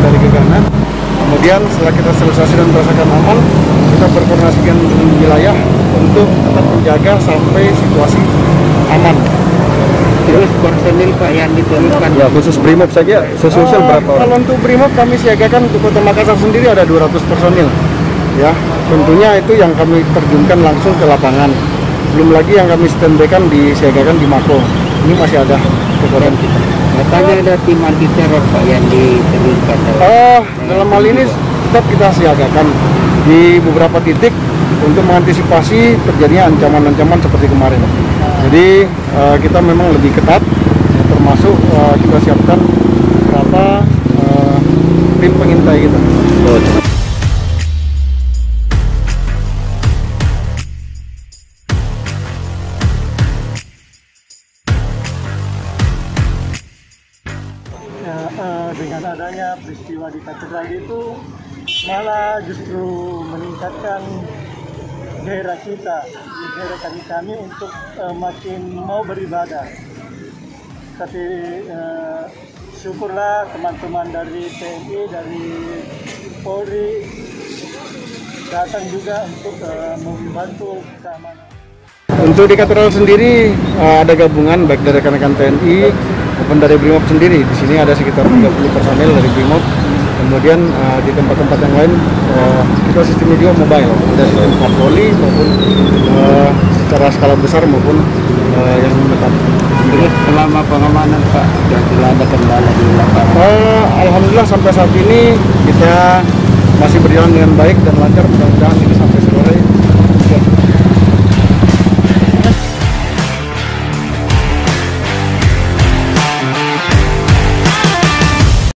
dari Gegana. Kemudian setelah kita selesai dan merasakan aman, kita berkoordinasikan dengan wilayah untuk tetap menjaga sampai situasi aman. Terus personil Pak yang diturunkan Ya khusus Brimob saja sosial berapa orang? Kalau untuk Brimob kami siagakan untuk Kota Makassar sendiri ada 200 personil. Ya, tentunya itu yang kami terjunkan langsung ke lapangan. Belum lagi yang kami standby-kan disiagakan di Mako. Ini masih ada kekuatan kita. Katanya ada tim anti teror Pak yang diturunkan. Dalam hal ini tetap kita siagakan di beberapa titik untuk mengantisipasi terjadinya ancaman-ancaman seperti kemarin. Jadi kita memang lebih ketat, termasuk kita siapkan beberapa tim pengintai kita. Dengan adanya peristiwa di katedral itu malah justru meningkatkan gairah kita, gairah kami untuk makin mau beribadah. Tapi syukurlah teman-teman dari TNI, dari Polri datang juga untuk membantu keamanan. Untuk di katedral sendiri ada gabungan baik dari rekan-rekan TNI maupun dari Brimob sendiri. Di sini ada sekitar 30 personel dari Brimob. Kemudian di tempat-tempat yang lain kita sistemnya juga mobile, ada sistem patroli maupun secara skala besar maupun yang tetap. Terus selama pengamanan Pak, sudah ada kendala di lapangan? Alhamdulillah sampai saat ini kita masih berjalan dengan baik dan lancar. Mudah-mudahan ini sampai sore